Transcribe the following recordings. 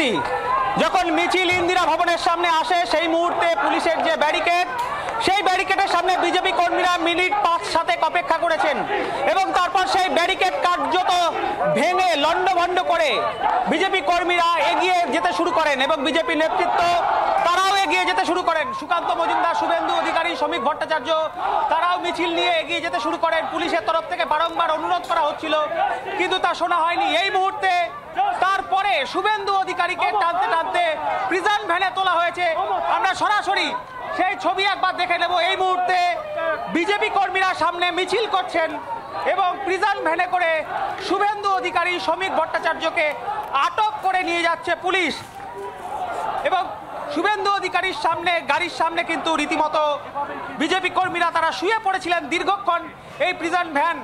পরিস্থিতি। যখন মিছিল ইন্দিরা ভবনের সামনে আসে সেই মুহূর্তে পুলিশের যে ব্যারিকেড, সেই ব্যারিকেডের সামনে বিজেপি কর্মীরা মিনিট 5-7 অপেক্ষা করেছেন এবং তারপর সেই ব্যারিকেড কার্যত ভেঙে লণ্ডভণ্ড করে বিজেপি কর্মীরা এগিয়ে যেতে শুরু করেন এবং বিজেপি নেতৃত্ব তারাও এগিয়ে যেতে শুরু করেন। সুকান্ত মজুমদার, শুভেন্দু অধিকারী, শ্রমিক ভট্টাচার্য তারাও মিছিল নিয়ে এগিয়ে যেতে শুরু করেন। পুলিশের তরফ থেকে বারংবার অনুরোধ করা হচ্ছিল কিন্তু তা শোনা হয়নি। এই মুহূর্তে তারপরে শুভেন্দু অধিকারীকে টানতে টানতে প্রিজন ভ্যানে তোলা হয়েছে। আমরা সরাসরি সেই ছবি একবার দেখে নেব। এই মুহূর্তে বিজেপি কর্মীরা সামনে মিছিল করছেন এবং প্রিজন ভ্যানে করে শুভেন্দু অধিকারী, শ্রমিক ভট্টাচার্যকে আটক করে নিয়ে যাচ্ছে পুলিশ এবং শুভেন্দু অধিকারীর সামনে, গাড়ির সামনে কিন্তু রীতিমতো বিজেপি কর্মীরা তারা শুয়ে পড়েছিলেন দীর্ঘক্ষণ। এই প্রিজন ভ্যান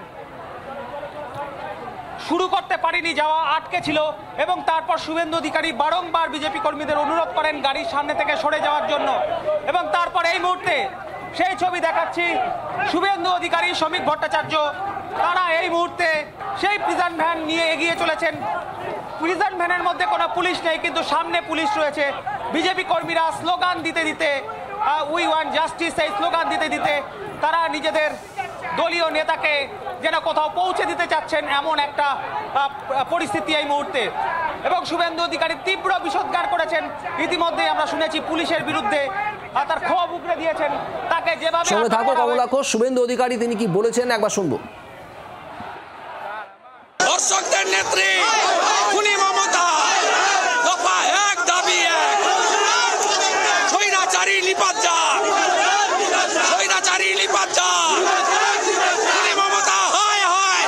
শুরু করতে পারেনি, যাওয়া আটকে ছিল এবং তারপর শুভেন্দু অধিকারী বারংবার বিজেপি কর্মীদের অনুরোধ করেন গাড়ির সামনে থেকে সরে যাওয়ার জন্য এবং তারপর এই মুহূর্তে সেই ছবি দেখাচ্ছি। শুভেন্দু অধিকারী, শ্রমিক ভট্টাচার্য তারা এই মুহূর্তে সেই প্রিজন ভ্যান নিয়ে এগিয়ে চলেছেন। প্রিজন ভ্যানের মধ্যে কোনো পুলিশ নেই কিন্তু সামনে পুলিশ রয়েছে। বিজেপি কর্মীরা স্লোগান দিতে দিতে, উই ওয়ান্ট জাস্টিস, এই স্লোগান দিতে দিতে তারা নিজেদের দলীয় নেতাকে যেন কোথাও পৌঁছে দিতে চাচ্ছেন এমন একটা পরিস্থিতি এই মুহূর্তে এবং শুভেন্দু অধিকারী তীব্র বিষোদ্গার করেছেন। ইতিমধ্যে আমরা শুনেছি পুলিশের বিরুদ্ধে তার ক্ষোভ উগরে দিয়েছেন। তাকে যেভাবে সঙ্গে থাকো কমলা ঘোষ, শুভেন্দু অধিকারী তিনি কি বলেছেন একবার শুনবো। দর্শকদের নেত্রী খুনি মমতা, দফা 1 দাবি 1, স্বৈরাচারী নিপাত যাক, স্বৈরাচারী নিপাত যাক, খুনি মমতা হায় হায়।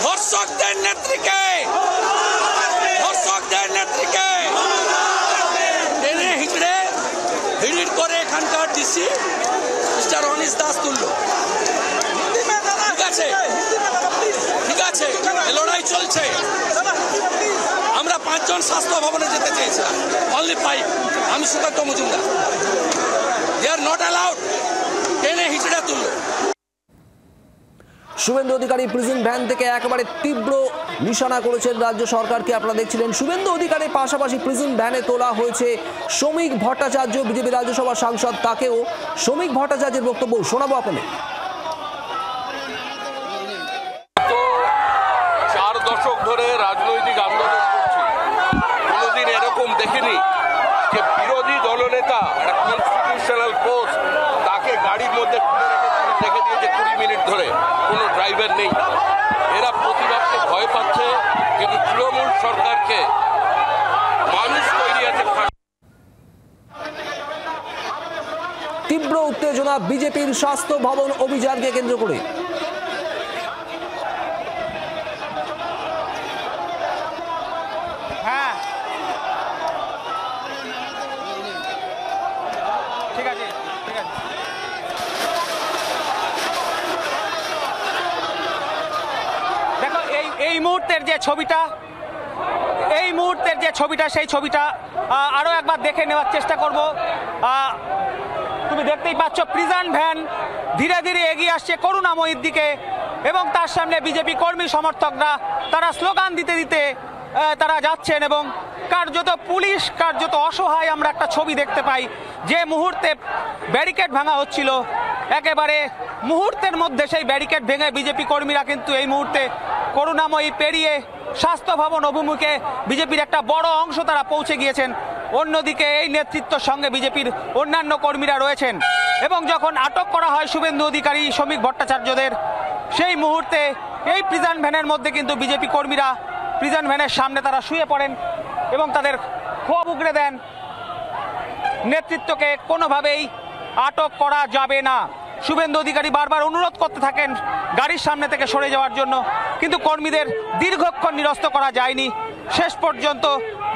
ধর্ষকদের নেত্রীকে, ধর্ষকদের নেত্রীকে টেনে হিঁচড়ে ভিড় করে এখানকার ডিসি মিস্টার অনিশ দাস তুলল। ঠিক আছে, ঠিক আছে, লড়াই চলছে। আমরা 5 জন স্বাস্থ্য ভবনে যেতে চেয়েছিলাম, অনলি 5। আমি সুকান্ত মজুমদার, দে আর নট অ্যালাউড, টেনে হিঁচড়ে তুলল। শুভেন্দু অধিকারী প্রিজন ভ্যান থেকে একেবারে তীব্র নিশানা করেছেন রাজ্য সরকারকে। আপনারা দেখছিলেন শুভেন্দু অধিকারীর পাশাপাশি প্রিজন ভ্যানে তোলা হয়েছে শ্রমিক ভট্টাচার্য, বিজেপি রাজ্যসভা সাংসদ, তাকেও শ্রমিক ভট্টাচার্যের বক্তব্য শোনাবো আপনাদের। 4 দশক ধরে রাজনৈতিক আন্দোলন করছি, কোনোদিন এরকম দেখিনি যে বিরোধী দলনেতা একটা কনস্টিটিউশনাল পোস্ট তাকে গাড়ির মধ্যে রেখে দিয়েছে 20 মিনিট ধরে, কোনো ড্রাইভার নেই। এরা প্রতিবাদকে ভয় পাচ্ছে কিন্তু তৃণমূল সরকারকে মানুষ তৈরি আছে। তীব্র উত্তেজনা বিজেপির স্বাস্থ্য ভবন অভিযানকে কেন্দ্র করে। হ্যাঁ ঠিক আছে, ঠিক আছে। দেখো এই মুহূর্তের যে ছবিটা, এই মুহূর্তের যে ছবিটা, সেই ছবিটা আরো একবার দেখে নেওয়ার চেষ্টা করব। তুমি দেখতেই পাচ্ছ প্রিজন ভ্যান ধীরে ধীরে এগিয়ে আসছে করুণাময়ীর দিকে এবং তার সামনে বিজেপি কর্মী সমর্থকরা তারা স্লোগান দিতে দিতে তারা যাচ্ছেন এবং কার্যত পুলিশ কার্যত অসহায়। আমরা একটা ছবি দেখতে পাই যে মুহূর্তে ব্যারিকেড ভাঙা হচ্ছিল, একেবারে মুহূর্তের মধ্যে সেই ব্যারিকেড ভেঙে বিজেপি কর্মীরা কিন্তু এই মুহূর্তে করুণাময়ী পেরিয়ে স্বাস্থ্য ভবন অভিমুখে বিজেপির একটা বড় অংশ তারা পৌঁছে গিয়েছেন। অন্যদিকে এই নেতৃত্বের সঙ্গে বিজেপির অন্যান্য কর্মীরা রয়েছেন এবং যখন আটক করা হয় শুভেন্দু অধিকারী, শ্রমিক ভট্টাচার্যদের, সেই মুহূর্তে এই প্রিজন ভ্যানের মধ্যে কিন্তু বিজেপি কর্মীরা প্রিজন ভ্যানের সামনে তারা শুয়ে পড়েন এবং তাদের ক্ষোভ উগরে দেন। নেতৃত্বকে কোনোভাবেই আটক করা যাবে না। শুভেন্দু অধিকারী বারবার অনুরোধ করতে থাকেন গাড়ির সামনে থেকে সরে যাওয়ার জন্য কিন্তু কর্মীদের দীর্ঘক্ষণ নিরস্ত করা যায়নি। শেষ পর্যন্ত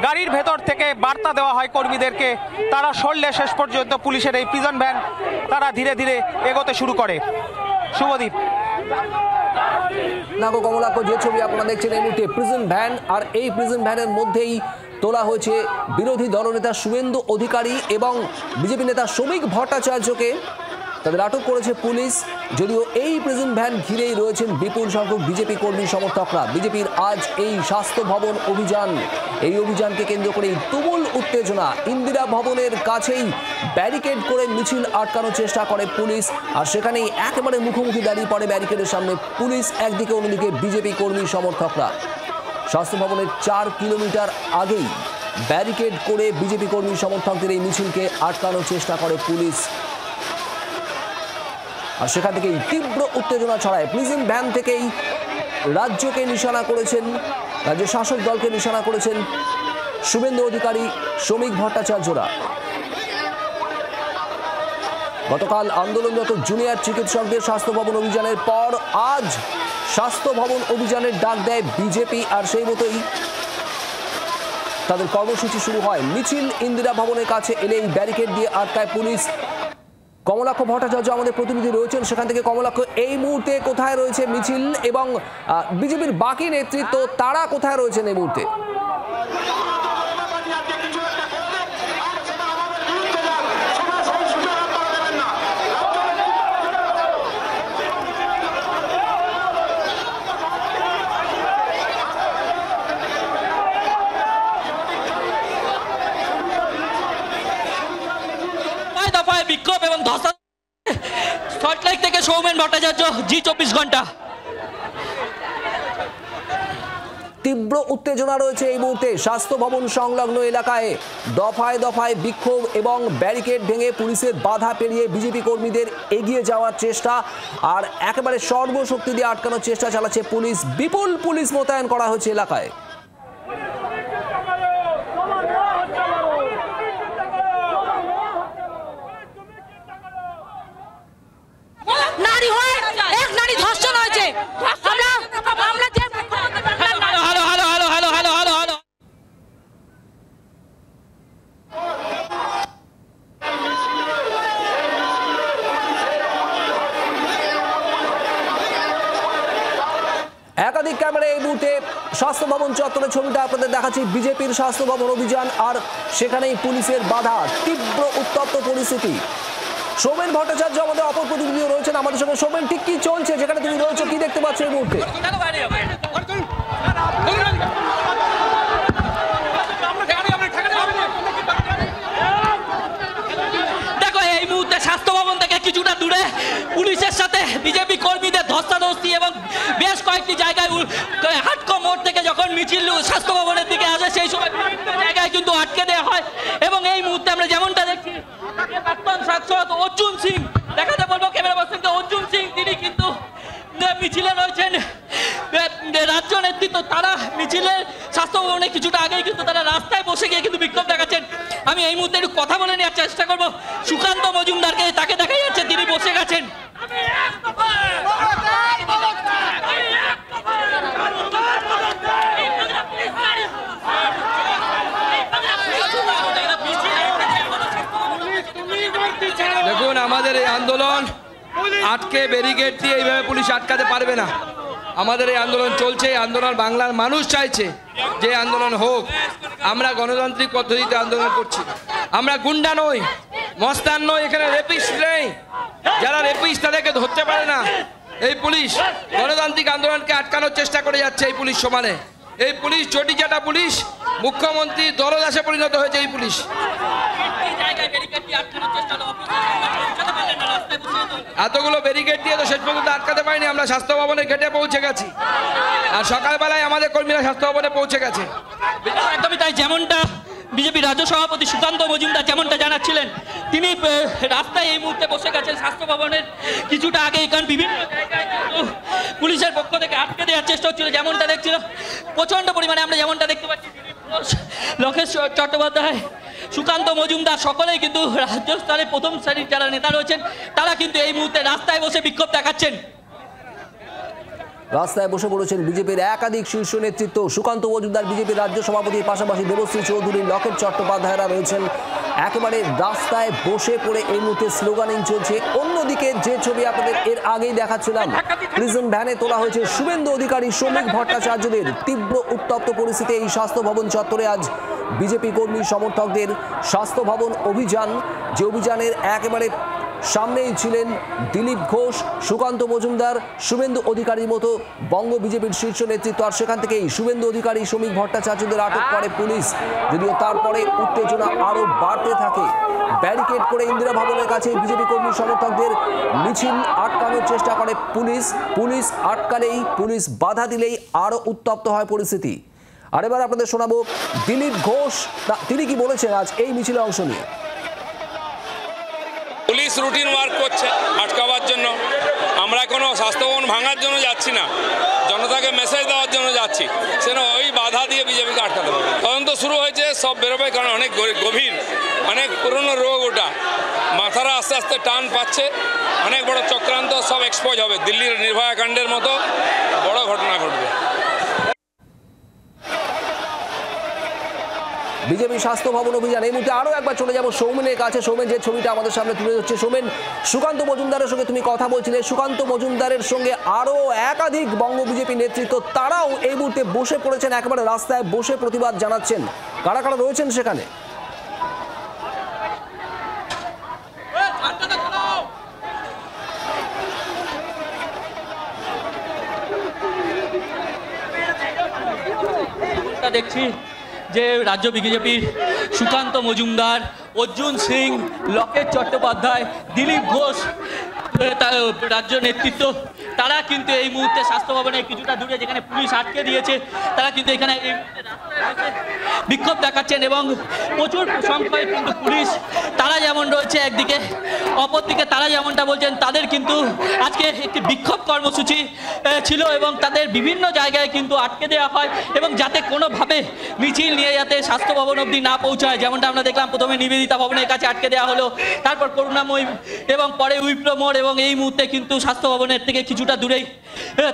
গাড়ির ভেতর থেকে বার্তা দেওয়া হয় কর্মীদেরকে, তারা সরলে শেষ পর্যন্ত পুলিশের এই প্রিজন ভ্যান তারা ধীরে ধীরে এগোতে শুরু করে। শুভদীপ। নাগো কমলাক্ষ, যে ছবি আপনারা দেখছেন এই মুহূর্তে প্রিজন ভ্যান, আর এই প্রিজন ভ্যানের মধ্যেই তোলা হয়েছে বিরোধী দলনেতা শুভেন্দু অধিকারী এবং বিজেপি নেতা শ্রমিক ভট্টাচার্যকে। তাদের আটক করেছে পুলিশ। যদিও এই প্রিজন ভ্যান ঘিরেই রয়েছেন বিপুল সংখ্যক বিজেপি কর্মী সমর্থকরা। বিজেপির আজ এই স্বাস্থ্য ভবন অভিযান, এই অভিযানকে কেন্দ্র করে তুমুল উত্তেজনা। ইন্দিরা ভবনের কাছেই ব্যারিকেড করে মিছিল আটকানোর চেষ্টা করে পুলিশ, আর সেখানেই একেবারে মুখোমুখি দাঁড়িয়ে পড়ে ব্যারিকেডের সামনে পুলিশ একদিকে, অন্যদিকে বিজেপি কর্মী সমর্থকরা। স্বাস্থ্য ভবনের 4 কিলোমিটার আগেই ব্যারিকেড করে বিজেপি কর্মী সমর্থকদের এই মিছিলকে আটকানোর চেষ্টা করে পুলিশ, আর সেখান থেকেই তীব্র উত্তেজনা ছড়ায়। প্রিজন ভ্যান থেকেই রাজ্যকে নিশানা করেছেন, রাজ্য শাসক দলকে নিশানা করেছেন শুভেন্দু অধিকারী, শ্রমিক ভট্টাচার্যরা। গতকাল আন্দোলনরত জুনিয়র চিকিৎসকদের স্বাস্থ্য ভবন অভিযানের পর আজ স্বাস্থ্য ভবন অভিযানের ডাক দেয় বিজেপি, আর সেই মতোই তাদের কর্মসূচি শুরু হয়। মিছিল ইন্দিরা ভবনের কাছে এলেই ব্যারিকেড দিয়ে আটকায় পুলিশ। কমলাক্ষ ভট্টাচার্য আমাদের প্রতিনিধি রয়েছেন সেখান থেকে। কমলাক্ষ, এই মুহূর্তে কোথায় রয়েছে মিছিল এবং বিজেপির বাকি নেতৃত্ব তারা কোথায় রয়েছেন এই মুহূর্তে? বিক্ষোভ এবং ধসা সল্টলেক থেকে সৌমেন ভট্টাচার্য, জি 24 ঘন্টা। তীব্র উত্তেজনা রয়েছে এই মুহূর্তে স্বাস্থ্য ভবন সংলগ্ন এলাকায়। দফায় দফায় বিক্ষোভ এবং ব্যারিকেড ভেঙে পুলিশের বাধা পেরিয়ে বিজেপি কর্মীদের এগিয়ে যাওয়ার চেষ্টা, আর একেবারে সর্বশক্তি দিয়ে আটকানোর চেষ্টা চালাচ্ছে পুলিশ। বিপুল পুলিশ মোতায়েন করা হয়েছে এলাকায়। নারী হয় এক নারী ধর্ষণ হয়েছে। আমরা যে hello hello hello hello hello hello hello একাধিক ক্যামেরা এই মুহূর্তে স্বাস্থ্য ভবন চত্বরের ছবিটা আপনাদের দেখাচ্ছি। বিজেপির স্বাস্থ্য ভবন অভিযান, আর সেখানেই পুলিশের বাধা, তীব্র উত্তপ্ত পরিস্থিতি। সৌমেন ভট্টাচার্য আমাদের অপর প্রতিনিধি রয়েছেন আমাদের সঙ্গে। সৌমেন, ঠিক কি চলছে যেখানে তুমি রয়েছো, কি দেখতে পাচ্ছ এই মুহূর্তে? দেখো, এই মুহূর্তে স্বাস্থ্য ভবন থেকে কিছুটা দূরে পুলিশের সাথে বিজেপি কর্মীদের ধস্তাধস্তি এবং বেশ কয়েকটি জায়গায় হাটকো মোড় থেকে যখন মিছিল স্বাস্থ্য ভবনের দিকে আসে সেই সময় বিভিন্ন জায়গায় কিন্তু আটকে দেওয়া হয়। এবং এই মুহূর্তে আমরা যেমনটা দেখছি, প্রাক্তন সাংসদ অর্জুন সিং, দেখাতে বলবো ক্যামেরা পার্সনকে, অর্জুন সিং তিনি কিন্তু মিছিলে রয়েছেন। রাজ্য নেতৃত্ব তারা মিছিলের স্বাস্থ্য ভবনে কিছুটা আগেই কিন্তু তারা রাস্তায় বসে গিয়ে কিন্তু বিক্ষোভ দেখাচ্ছেন। আমি এই মুহূর্তে একটু কথা বলে নেওয়ার চেষ্টা করবো সুকান্ত মজুমদারকে, তাকে দেখা যাচ্ছে তিনি বসে গেছেন। দেখুন, আমাদের এই আন্দোলন আটকে ব্যারিকেড দিয়ে এইভাবে পুলিশ আটকাতে পারবে না। আমাদের এই আন্দোলন চলছে, এই আন্দোলন বাংলার মানুষ চাইছে যে আন্দোলন হোক। আমরা গণতান্ত্রিক পদ্ধতিতে আন্দোলন করছি, আমরা গুন্ডা নই, মস্তান নই, এখানে রেপিস্ট নেই। যারা রেপিস্ট তাদেরকে ধরতে পারে না এই পুলিশ। গণতান্ত্রিক আন্দোলনকে আটকানোর চেষ্টা করে যাচ্ছে এই পুলিশ সমানে। এই পুলিশ চটিচাটা পুলিশ, মুখ্যমন্ত্রী দলদাসে পরিণত হয়েছে এই পুলিশ। এতগুলো ব্যারিকেড দিয়ে তো শেষ পর্যন্ত আটকাতে পারিনি। আমরা স্বাস্থ্য ভবনের গেটে পৌঁছে গেছি, আর সকালবেলায় আমাদের কর্মীরা স্বাস্থ্য ভবনে পৌঁছে গেছে। একদমই তাই, যেমনটা বিজেপি রাজ্য সভাপতি সুকান্ত মজুমদার যেমনটা জানাচ্ছিলেন, তিনি রাস্তায় এই মুহূর্তে বসে গেছেন স্বাস্থ্য ভবনের কিছুটা আগেই, কারণ বিভিন্ন জায়গায় কিন্তু পুলিশের পক্ষ থেকে আটকে দেওয়ার চেষ্টা হচ্ছিল। যেমনটা দেখছিল প্রচণ্ড পরিমাণে, আমরা যেমনটা দেখতে পাচ্ছি লোকেশ চট্টোপাধ্যায়, সুকান্ত মজুমদার সকলেই কিন্তু রাজ্য স্তরে প্রথম শ্রেণীর যারা নেতা রয়েছেন তারা কিন্তু এই মুহূর্তে রাস্তায় বসে বিক্ষোভ দেখাচ্ছেন। রাস্তায় বসে পড়েছেন বিজেপির একাধিক শীর্ষ নেতৃত্ব। সুকান্ত মজুমদার বিজেপির রাজ্য সভাপতির পাশাপাশি দেবশ্রী চৌধুরী, লকেট চট্টোপাধ্যায়রা রয়েছেন একেবারে রাস্তায় বসে পড়ে। এই মুহূর্তে স্লোগানিং চলছে। অন্যদিকে যে ছবি আপনাদের এর আগেই দেখাচ্ছিলাম, প্রিজন ভ্যানে তোলা হয়েছে শুভেন্দু অধিকারী, শ্রমিক ভট্টাচার্যদের। তীব্র উত্তপ্ত পরিস্থিতি এই স্বাস্থ্য ভবন চত্বরে। আজ বিজেপি কর্মী সমর্থকদের স্বাস্থ্য ভবন অভিযান, যে অভিযানের একেবারে সামনেই ছিলেন দিলীপ ঘোষ, সুকান্ত মজুমদার, শুভেন্দু অধিকারীর মতো বঙ্গ বিজেপির শীর্ষ নেতৃত্ব। আর সেখান থেকেই শুভেন্দু অধিকারী, শ্রমিক ভট্টাচার্যদের আটক করে পুলিশ। যদিও তারপরে উত্তেজনা আরো বাড়তে থাকে। ব্যারিকেড করে ইন্দিরা ভবনের কাছে বিজেপি কর্মী সমর্থকদের মিছিল আটকানোর চেষ্টা করে পুলিশ আটকালেই, পুলিশ বাধা দিলেই আরো উত্তপ্ত হয় পরিস্থিতি। আর এবার আপনাদের শোনাবো দিলীপ ঘোষ, তিনি কি বলেছেন আজ এই মিছিলে অংশ নিয়ে। পুলিশ রুটিন ওয়ার্ক করছে আটকাবার জন্য। আমরা কোনো স্বাস্থ্যভবন ভাঙার জন্য যাচ্ছি না, জনতাকে মেসেজ দেওয়ার জন্য যাচ্ছি। সেন ওই বাধা দিয়ে বিজেপিকে আটকাতে হবে। তদন্ত শুরু হয়েছে, সব বেরোবে, কারণ অনেক গভীর, অনেক পুরনো রোগ ওটা। মাথারা আস্তে আস্তে টান পাচ্ছে, অনেক বড় চক্রান্ত, সব এক্সপোজ হবে। দিল্লির নির্ভয়া কাণ্ডের মতো বড় ঘটনা ঘটবে। বিজেপি স্বাস্থ্য ভবন অভিযান। এই মুহূর্তে আরো একবার চলে যাব সৌমেনের কাছে। সৌমেন, যে ছবিটা আমাদের সামনে তুলে ধরছে, সৌমেন, সুকান্ত মজুমদারের সঙ্গে তুমি কথা বলছিলে। সুকান্ত মজুমদারের সঙ্গে আরো একাধিক বঙ্গ বিজেপি নেতৃত্ব, তারাও এই মুহূর্তে বসে পড়েছেন, একেবারে রাস্তায় বসে প্রতিবাদ জানাচ্ছেন। কারা কারা রয়েছেন সেখানে? দেখছি যে রাজ্য বিজেপির সুকান্ত মজুমদার, অর্জুন সিং, লকেট চট্টোপাধ্যায়, দিলীপ ঘোষ, রাজ্য নেতৃত্ব, তারা কিন্তু এই মুহূর্তে স্বাস্থ্য ভবনের কিছুটা দূরে, যেখানে পুলিশ আটকে দিয়েছে, তারা কিন্তু এখানে এই মুহূর্তে বিক্ষোভ দেখাচ্ছেন। এবং প্রচুর সংখ্যায় কিন্তু পুলিশ, তারা যেমন রয়েছে একদিকে, অপরদিকে তারা যেমনটা বলছেন, তাদের কিন্তু আজকে একটি বিক্ষোভ কর্মসূচি ছিল এবং তাদের বিভিন্ন জায়গায় কিন্তু আটকে দেওয়া হয়, এবং যাতে কোনোভাবে মিছিল নিয়ে যাতে স্বাস্থ্য ভবন অবধি না পৌঁছায়। যেমনটা আমরা দেখলাম, প্রথমে নিবেদিতা ভবনের কাছে আটকে দেওয়া হলো, তারপর করুণাময়ী, এবং পরে উইপ্রো মোড়, এবং এই মুহূর্তে কিন্তু স্বাস্থ্য ভবনের থেকে কিছুটা দূরেই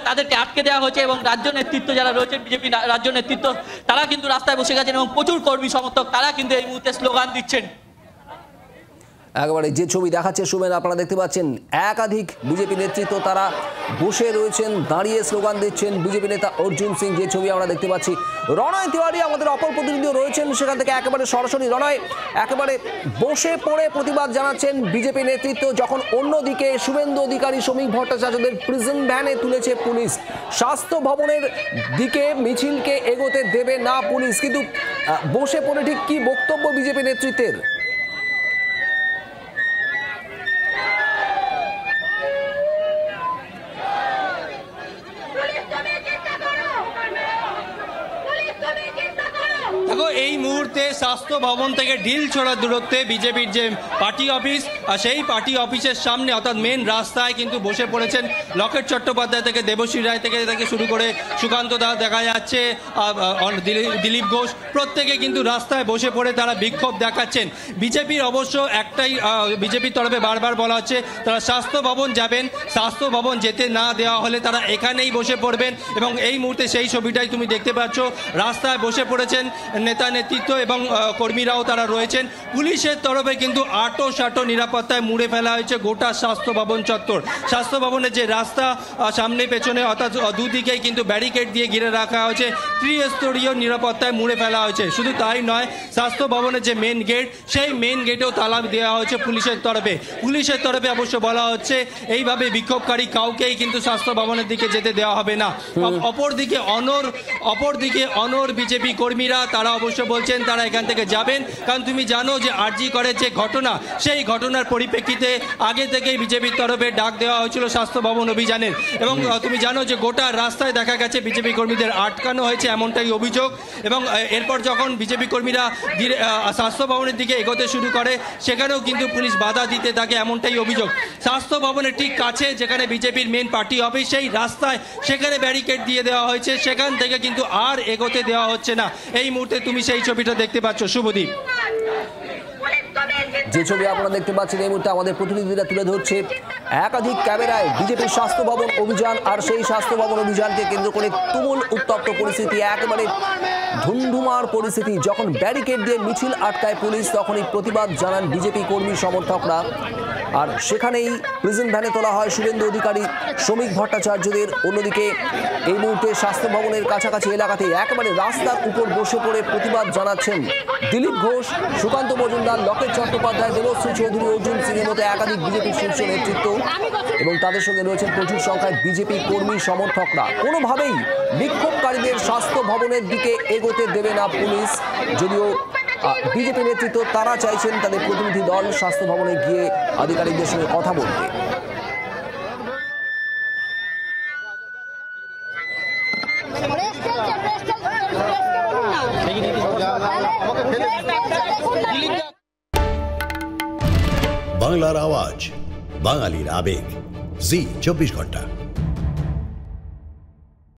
তাদেরকে আটকে দেওয়া হয়েছে। এবং রাজ্য নেতৃত্ব যারা রয়েছেন, বিজেপি রাজ্য নেতৃত্ব, তারা কিন্তু রাস্তায় বসে গেছেন এবং প্রচুর কর্মী সমর্থক তারা কিন্তু এই মুহূর্তে স্লোগান দিচ্ছেন। একেবারে যে ছবি দেখাচ্ছে সুমেন, আপনারা দেখতে পাচ্ছেন একাধিক বিজেপি নেতৃত্ব তারা বসে রয়েছেন, দাঁড়িয়ে স্লোগান দিচ্ছেন। বিজেপি নেতা অর্জুন সিং, যে ছবি আমরা দেখতে পাচ্ছি। রণয় তিওয়ারি আমাদের অপর প্রতিনিধিও রয়েছেন সেখান থেকে, একেবারে সরাসরি। রণয়, একেবারে বসে পড়ে প্রতিবাদ জানাচ্ছেন বিজেপি নেতৃত্ব, যখন অন্যদিকে শুভেন্দু অধিকারী, শ্রমিক ভট্টাচার্যদের প্রিজন ভ্যানে তুলেছে পুলিশ। স্বাস্থ্য ভবনের দিকে মিছিলকে এগোতে দেবে না পুলিশ, কিন্তু বসে পড়ে ঠিক কি বক্তব্য বিজেপি নেতৃত্বের? দেখো, এই মুহূর্তে স্বাস্থ্য ভবন থেকে ঢিল ছোড়ার দূরত্বে বিজেপির যে পার্টি অফিস, আর সেই পার্টি অফিসের সামনে অর্থাৎ মেন রাস্তায় কিন্তু বসে পড়েছেন লকেট চট্টোপাধ্যায় থেকে দেবশ্রী রায় থেকে শুরু করে সুকান্ত দাস দেখা যাচ্ছে, দিলীপ ঘোষ, প্রত্যেকে কিন্তু রাস্তায় বসে পড়ে তারা বিক্ষোভ দেখাচ্ছেন। বিজেপির অবশ্য একটাই, বিজেপির তরফে বারবার বলা হচ্ছে তারা স্বাস্থ্য ভবন যাবেন, স্বাস্থ্য ভবন যেতে না দেওয়া হলে তারা এখানেই বসে পড়বেন। এবং এই মুহূর্তে সেই ছবিটাই তুমি দেখতে পাচ্ছ, রাস্তায় বসে পড়েছেন নেতা নেতৃত্ব এবং কর্মীরাও তারা রয়েছেন। পুলিশের তরফে কিন্তু আটো নিরাপত্তায় মুড়ে ফেলা হয়েছে গোটা স্বাস্থ্য ভবন চত্বর। স্বাস্থ্য ভবনের যে রাস্তা সামনে পেছনে অর্থাৎ দুদিকেই কিন্তু ব্যারিকেড দিয়ে ঘিরে রাখা হয়েছে, ত্রিস্তরীয় নিরাপত্তায় মুড়ে ফেলা হয়েছে। শুধু তাই নয়, স্বাস্থ্য ভবনের যে মেন গেট, সেই মেন গেটেও তালা দেওয়া হয়েছে পুলিশের তরফে। পুলিশের তরফে অবশ্য বলা হচ্ছে এইভাবে বিক্ষোভকারী কাউকেই কিন্তু স্বাস্থ্য ভবনের দিকে যেতে দেওয়া হবে না। অপরদিকে অনর বিজেপি কর্মীরা তারা অবশ্য বলছেন তারা এখান থেকে যাবেন, কারণ তুমি জানো যে আরজি করের যে ঘটনা, সেই ঘটনার পরিপ্রেক্ষিতে আগে থেকেই বিজেপির তরফে ডাক দেওয়া হয়েছিল স্বাস্থ্য ভবন অভিযানের। এবং তুমি জানো যে গোটা রাস্তায় দেখা গেছে বিজেপি কর্মীদের আটকানো হয়েছে, এমনটাই অভিযোগ। এবং এরপর যখন বিজেপি কর্মীরা স্বাস্থ্য ভবনের দিকে এগোতে শুরু করে, সেখানেও কিন্তু পুলিশ বাধা দিতে থাকে, এমনটাই অভিযোগ। স্বাস্থ্য ভবনের ঠিক কাছে যেখানে বিজেপির মেন পার্টি অফিস, সেই রাস্তায় সেখানে ব্যারিকেড দিয়ে দেওয়া হয়েছে, সেখান থেকে কিন্তু আর এগোতে দেওয়া হচ্ছে না। এই মুহূর্তে তুমি সেই ছবিটা দেখতে পাচ্ছ, শুভদীপ। যে ছবি আপনারা দেখতে পাচ্ছেন এই মুহূর্তে আমাদের প্রতিনিধিরা তুলে ধরছে একাধিক ক্যামেরায় বিজেপির স্বাস্থ্য ভবন অভিযান, আর সেই স্বাস্থ্য ভবন অভিযানকে কেন্দ্র করে তুমুল উত্তপ্ত পরিস্থিতি, একেবারে ধুমধুমার পরিস্থিতি। যখন ব্যারিকেড দিয়ে মিছিল আটকায় পুলিশ, তখনই প্রতিবাদ জানান বিজেপি কর্মী সমর্থকরা। আর সেখানেই প্রিজন ভ্যানে তোলা হয় শুভেন্দু অধিকারী, শ্রমিক ভট্টাচার্যদের। অন্যদিকে এই মুহূর্তে স্বাস্থ্য ভবনের কাছাকাছি এলাকাতে একেবারে রাস্তার উপর বসে পড়ে প্রতিবাদ জানাচ্ছেন দিলীপ ঘোষ, সুকান্ত মজুমদার, লকেট চট্টোপাধ্যায়, দেবশ্রী চৌধুরী, অর্জুন সিংয়ের মতো একাধিক বিজেপির শীর্ষ নেতৃত্ব, এবং তাদের সঙ্গে রয়েছেন প্রচুর সংখ্যায় বিজেপি কর্মী সমর্থকরা। কোনোভাবেই বিক্ষোভকারীদের স্বাস্থ্য ভবনের দিকে এগোতে দেবে না পুলিশ, যদিও বিজেপি নেতৃত্ব তারা চাইছেন তাদের প্রতিনিধি দল স্বাস্থ্য ভবনে গিয়ে আধিকারিকদের সঙ্গে কথা বলতে। বাংলার আওয়াজ, বাঙালির আবেগ, জি 24 ঘন্টা।